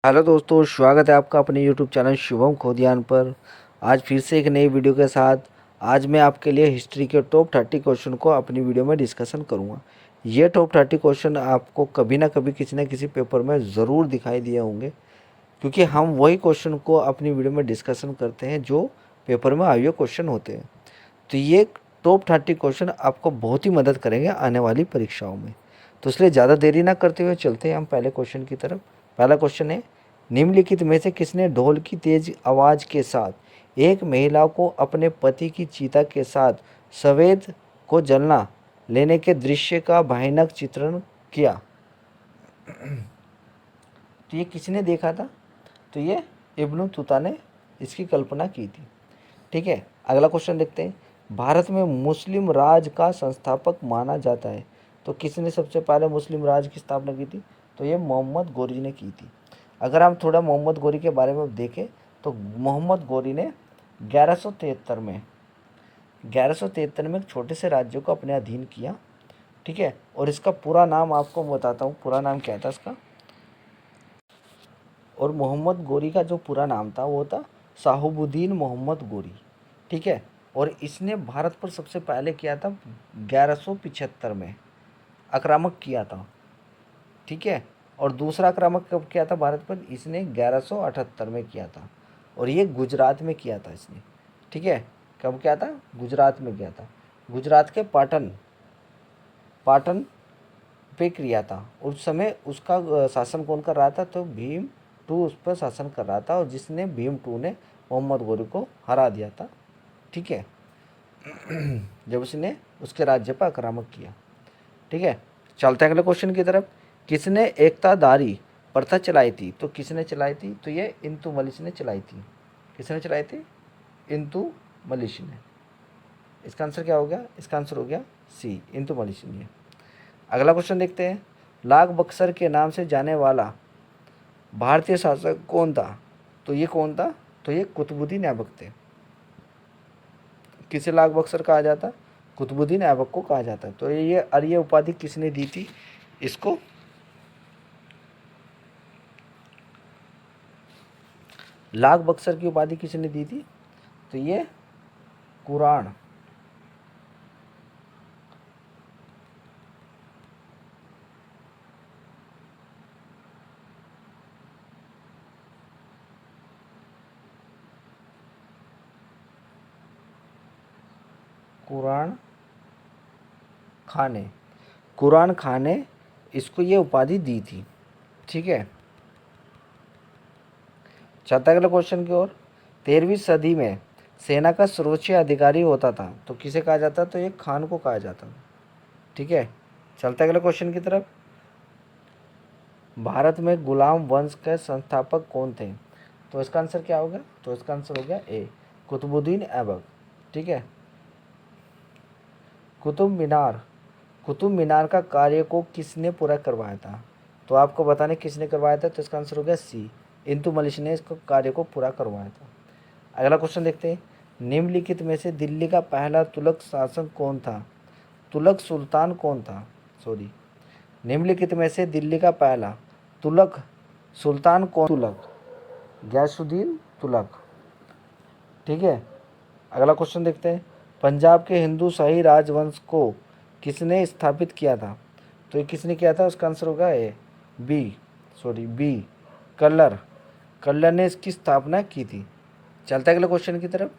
Hello दोस्तों, स्वागत है आपका अपने यूट्यूब चैनल शुभम खोदियान पर। आज फिर से एक नई वीडियो के साथ आज मैं आपके लिए हिस्ट्री के टॉप 30 क्वेश्चन को अपनी वीडियो में डिस्कशन करूंगा। ये टॉप 30 क्वेश्चन आपको कभी ना कभी किसी न किसी पेपर में ज़रूर दिखाई दिए होंगे, क्योंकि हम वही क्वेश्चन को अपनी वीडियो में डिस्कशन करते हैं जो पेपर में आए हुए क्वेश्चन होते हैं। तो ये टॉप 30 क्वेश्चन आपको बहुत ही मदद करेंगे आने वाली परीक्षाओं में। तो इसलिए ज़्यादा देरी ना करते हुए चलते हैं हम पहले क्वेश्चन की तरफ। पहला क्वेश्चन है, निम्नलिखित में से किसने ढोल की तेज आवाज़ के साथ एक महिला को अपने पति की चिता के साथ सफ़ेद को जलना लेने के दृश्य का भयानक चित्रण किया? तो ये किसने देखा था? तो ये इब्न बतूता ने इसकी कल्पना की थी। ठीक है, अगला क्वेश्चन देखते हैं। भारत में मुस्लिम राज का संस्थापक माना जाता है, तो किसने सबसे पहले मुस्लिम राज की स्थापना की थी? तो ये मोहम्मद गोरी ने की थी। अगर हम थोड़ा मोहम्मद गोरी के बारे में देखें तो मोहम्मद गोरी ने 1173 में एक छोटे से राज्य को अपने अधीन किया। ठीक है, और इसका पूरा नाम आपको बताता हूँ, पूरा नाम क्या था इसका। और मोहम्मद गोरी का जो पूरा नाम था वो था साहबुद्दीन मोहम्मद गोरी। ठीक है, और इसने भारत पर सबसे पहले किया था 1175 में आक्रामक किया था। ठीक है, और दूसरा आक्रामक कब किया था भारत पर? इसने 1178 में किया था, और ये गुजरात में किया था इसने। ठीक है, कब किया था? गुजरात में किया था। गुजरात के पाटन पाटन पे किया था। उस समय उसका शासन कौन कर रहा था? तो भीम टू उस पर शासन कर रहा था, और जिसने भीम टू ने मोहम्मद गोरी को हरा दिया था। ठीक है, जब उसने उसके राज्य पर आक्रामक किया। ठीक है, चलते हैं अगले क्वेश्चन की तरफ। किसने एकतादारी प्रथा चलाई थी? तो किसने चलाई थी? तो ये इल्तुतमिश ने चलाई थी। किसने चलाई थी? इल्तुतमिश ने। इसका आंसर क्या हो गया? इसका आंसर हो गया सी, इल्तुतमिश ने। अगला क्वेश्चन देखते हैं। लाख बक्सर के नाम से जाने वाला भारतीय शासक कौन था? तो ये कौन था? तो ये कुतुबुद्दीन ऐबक थे। किसे लाख बक्सर कहा जाता? कुतुबुद्दीन ऐबक को कहा जाता है। तो ये उपाधि किसने दी थी इसको? लाख बक्सर की उपाधि किसने दी थी? तो ये कुरान कुरान खान कुरान खान ने इसको ये उपाधि दी थी। ठीक है, चलता अगले क्वेश्चन की ओर। 13वीं सदी में सेना का सर्वोच्च अधिकारी होता था, तो किसे कहा जाता? तो ये खान को कहा जाता। ठीक है, चलते अगले क्वेश्चन की तरफ। भारत में गुलाम वंश के संस्थापक कौन थे? तो इसका आंसर क्या होगा? तो इसका आंसर हो गया ए, कुतुबुद्दीन ऐबक। ठीक है, कुतुब मीनार कुतुब मीनार का कार्य को किसने पूरा करवाया था? तो आपको बताने किसने करवाया था? तो इसका आंसर हो गया सी, इल्तुतमिश ने इसको कार्य को पूरा करवाया था। अगला क्वेश्चन देखते हैं। निम्नलिखित में से दिल्ली का पहला तुगलक शासक कौन था? तुगलक सुल्तान कौन था? सॉरी, निम्नलिखित में से दिल्ली का पहला तुगलक सुल्तान कौन? तुगलक गयासुद्दीन तुगलक। ठीक है, अगला क्वेश्चन देखते हैं। पंजाब के हिंदू शाही राजवंश को किसने स्थापित किया था? तो ये किसने किया था? उसका आंसर होगा ए, बी कल्लर। कल्लर ने इसकी स्थापना की थी। चलता है अगले क्वेश्चन की तरफ।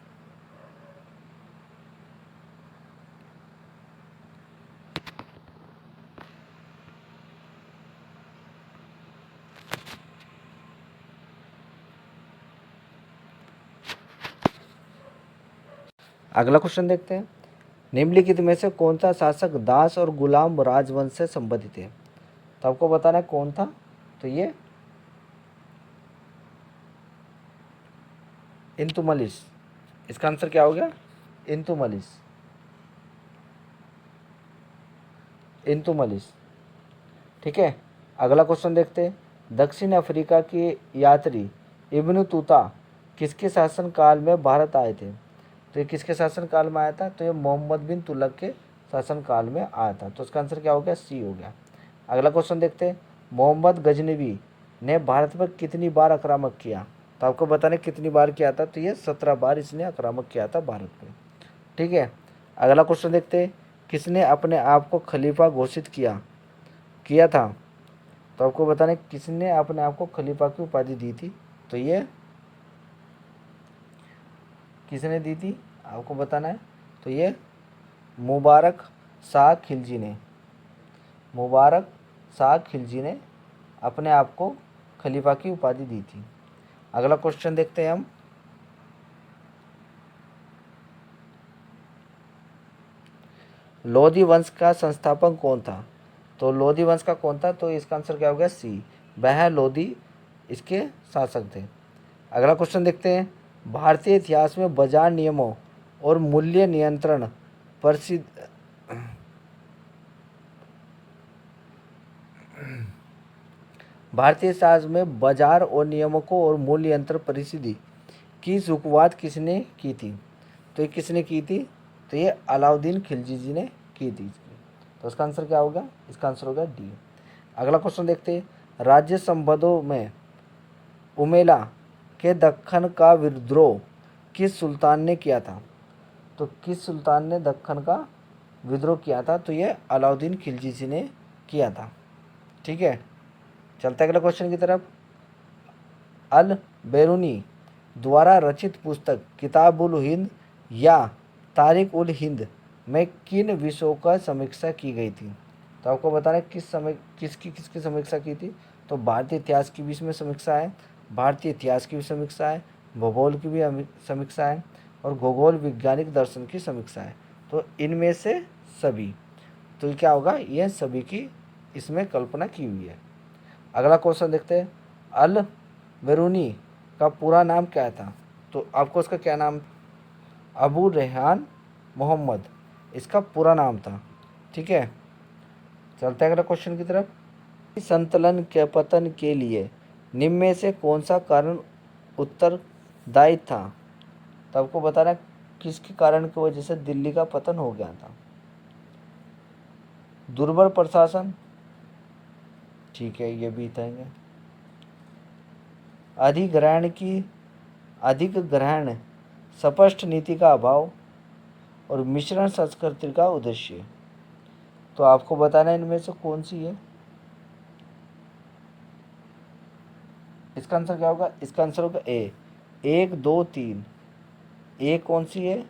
अगला क्वेश्चन देखते हैं। निम्नलिखित में से कौन सा शासक दास और गुलाम राजवंश से संबंधित है? तो आपको बताना है कौन था। तो ये इल्तुतमिश। इसका आंसर क्या हो गया? इल्तुतमिश। इल्तुतमिश। ठीक है, अगला क्वेश्चन देखते हैं। दक्षिण अफ्रीका के यात्री इब्न बतूता किसके शासन काल में भारत आए थे? तो ये किसके शासन काल में आया था? तो ये मोहम्मद बिन तुगलक के शासन काल में आया था। तो इसका आंसर क्या हो गया? सी हो गया। अगला क्वेश्चन देखते हैं। मोहम्मद गजनवी ने भारत पर कितनी बार आक्रामक किया? तो आपको बताने कितनी बार किया था, तो ये 17 बार इसने आक्रामक किया था भारत पर। ठीक है, अगला क्वेश्चन देखते हैं, किसने अपने आप को खलीफा घोषित किया किया था? तो आपको बताना है किसने अपने आप को खलीफा की उपाधि दी थी, तो ये किसने दी थी आपको बताना है, तो ये मुबारक शाह खिलजी ने, मुबारक शाह खिलजी ने अपने आप को खलीफा की उपाधि दी थी। अगला क्वेश्चन देखते हैं हम, लोधी वंश का संस्थापक कौन था? तो लोधी वंश का कौन था, तो इसका आंसर क्या हो गया, सी, वह लोधी इसके शासक थे। अगला क्वेश्चन देखते हैं, भारतीय इतिहास में बाजार नियमों और मूल्य नियंत्रण प्रसिद्ध भारतीय इतिहास में बाजार और नियमों को और मूल्य यंत्र परिस्थिति की शुरुआत किसने की थी? तो ये किसने की थी, तो ये अलाउद्दीन खिलजी जी ने की थी। तो इसका आंसर क्या होगा, इसका आंसर होगा डी। अगला क्वेश्चन देखते हैं, राज्य संबंधों में उमेला के दक्कन का विद्रोह किस सुल्तान ने किया था? तो किस सुल्तान ने दक्कन का विद्रोह किया था, तो ये अलाउद्दीन खिलजी जी ने किया था। ठीक है, चलते अगले क्वेश्चन की तरफ। अल बेरूनी द्वारा रचित पुस्तक किताब उल हिंद या तारिक उल हिंद में किन विषयों का समीक्षा की गई थी? तो आपको बताना है किसकी समीक्षा की थी, तो भारतीय इतिहास की भी इसमें समीक्षा है, भारतीय इतिहास की भी समीक्षा है, भूगोल की भी समीक्षा है, और भूगोल वैज्ञानिक दर्शन की समीक्षा है। तो इनमें से सभी, तो क्या होगा, यह सभी की इसमें कल्पना की हुई है। अगला क्वेश्चन देखते हैं, अल बेरूनी का पूरा नाम क्या था? तो आपको उसका क्या नाम, अबू रेहान मोहम्मद इसका पूरा नाम था। ठीक है, चलते हैं अगला क्वेश्चन की तरफ। संतुलन के पतन के लिए निम्न में से कौन सा कारण उत्तरदायी था? तो आपको बताना किसके कारण की वजह से दिल्ली का पतन हो गया था? दुर्बल प्रशासन, ठीक है, ये भी बताएंगे। अधिक ग्रहण, स्पष्ट नीति का अभाव, और मिश्रण संस्कृति का उद्देश्य। तो आपको बताना है इनमें से कौन सी है। इसका आंसर क्या होगा, इसका आंसर होगा ए, 1 2 3। ए कौन सी है,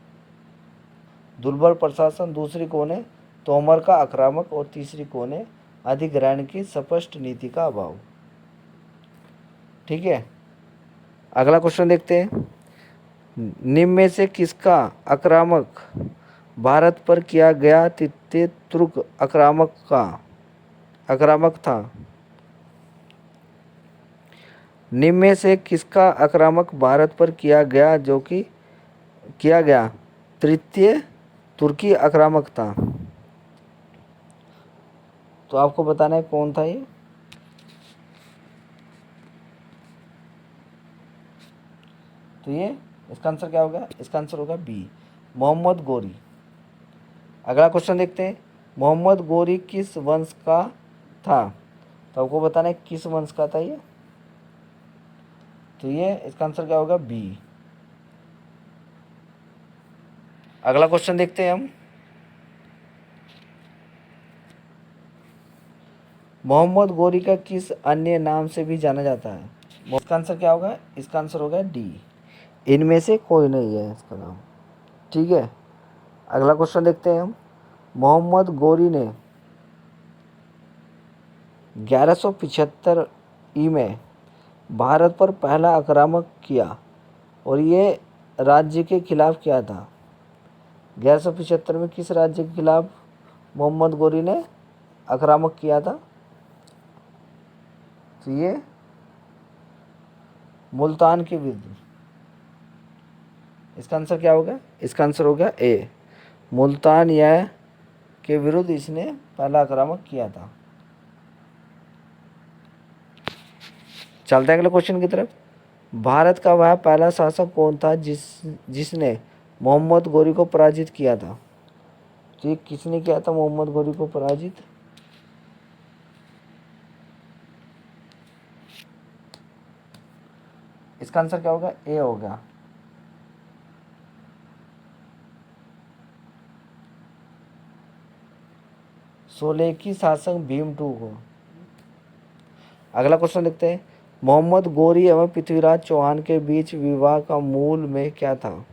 दुर्बल प्रशासन, दूसरी कौन है, तोमर का आक्रामक, और तीसरी कौन है, अधिग्रहण की स्पष्ट नीति का अभाव। ठीक है, अगला क्वेश्चन देखते हैं, निम्न में से किसका आक्रामक भारत पर किया गया तृतीय तुर्क आक्रामक था? निम्न में से किसका आक्रामक भारत पर किया गया तृतीय तुर्की आक्रामक था? तो आपको बताना है कौन था ये। तो ये इसका आंसर क्या होगा, इसका आंसर होगा बी, मोहम्मद गोरी। अगला क्वेश्चन देखते हैं, मोहम्मद गोरी किस वंश का था? तो आपको बताना है किस वंश का था ये। तो ये इसका आंसर क्या होगा, बी। अगला क्वेश्चन देखते हैं हम, मोहम्मद गोरी का किस अन्य नाम से भी जाना जाता है? इसका आंसर क्या होगा, इसका आंसर होगा डी, इनमें से कोई नहीं है इसका नाम। ठीक है, अगला क्वेश्चन देखते हैं हम, मोहम्मद गोरी ने 1175 ई में भारत पर पहला आक्रामक किया और ये राज्य के खिलाफ किया था। 1175 में किस राज्य के खिलाफ मोहम्मद गोरी ने आक्रामक किया था? तो ये मुल्तान के विरुद्ध। इसका आंसर क्या होगा, इसका आंसर होगा ए, मुल्तान या के विरुद्ध इसने पहला आक्रामक किया था। चलते हैं अगले क्वेश्चन की तरफ, भारत का वह पहला शासक कौन था जिसने मोहम्मद गोरी को पराजित किया था? तो ये किसने किया था मोहम्मद गोरी को पराजित? इसका आंसर क्या होगा, ए होगा। सोले की शासक भीम टू को। अगला क्वेश्चन देखते हैं, मोहम्मद गोरी एवं पृथ्वीराज चौहान के बीच विवाह का मूल में क्या था।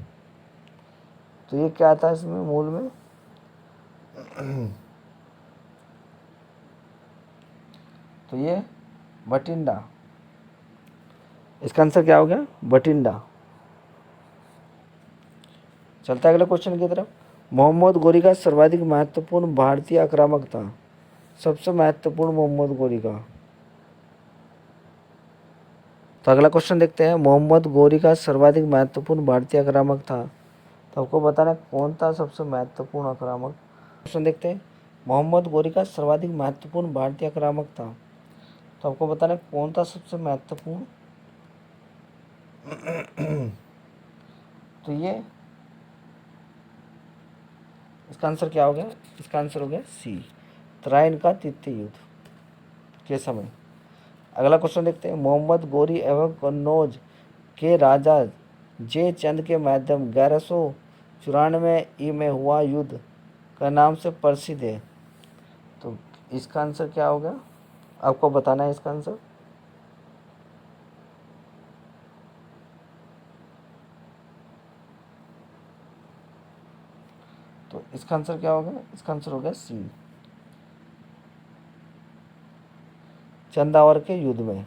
तो ये क्या था इसमें मूल में, तो ये बठिंडा। इसका आंसर क्या हो गया, बठिंडा। चलता है अगले क्वेश्चन की तरफ। मोहम्मद गोरी का सर्वाधिक महत्वपूर्ण भारतीय आक्रामक था। सबसे महत्वपूर्ण मोहम्मद गोरी का। तो अगला क्वेश्चन देखते हैं, मोहम्मद गोरी का सर्वाधिक महत्वपूर्ण भारतीय आक्रामक था। तो आपको बताना है कौन था सबसे महत्वपूर्ण आक्रामक। क्वेश्चन देखते हैं, मोहम्मद गोरी का सर्वाधिक महत्वपूर्ण भारतीय आक्रामक था। तो आपको बताना है कौन था सबसे महत्वपूर्ण। तो ये इसका आंसर क्या हो गया, इसका आंसर हो गया सी, तराइन का तृतीय युद्ध के समय। अगला क्वेश्चन देखते हैं, मोहम्मद गोरी एवं कन्नौज के राजा जय चंद के माध्यम 1194 में हुआ युद्ध का नाम से प्रसिद्ध है। तो इसका आंसर क्या होगा, आपको बताना है इसका आंसर। तो इसका आंसर क्या होगा, इसका आंसर होगा सी, चंदावर के युद्ध में।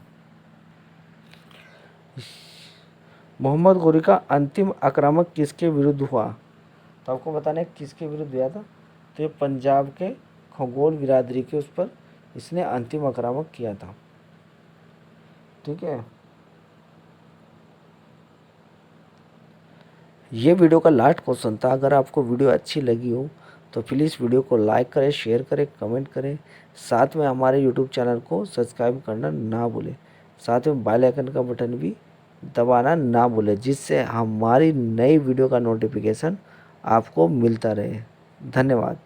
मोहम्मद गोरी का अंतिम आक्रामक किसके विरुद्ध हुआ। तो आपको बताना है किसके विरुद्ध हुआ था। तो ये पंजाब के खगोल बिरादरी के उस पर इसने अंतिम आक्रामक किया था। ठीक है, ये वीडियो का लास्ट क्वेश्चन था। अगर आपको वीडियो अच्छी लगी हो तो प्लीज़ वीडियो को लाइक करें, शेयर करें, कमेंट करें। साथ में हमारे यूट्यूब चैनल को सब्सक्राइब करना ना भूलें। साथ में बेल आइकन का बटन भी दबाना ना भूलें, जिससे हमारी नई वीडियो का नोटिफिकेशन आपको मिलता रहे। धन्यवाद।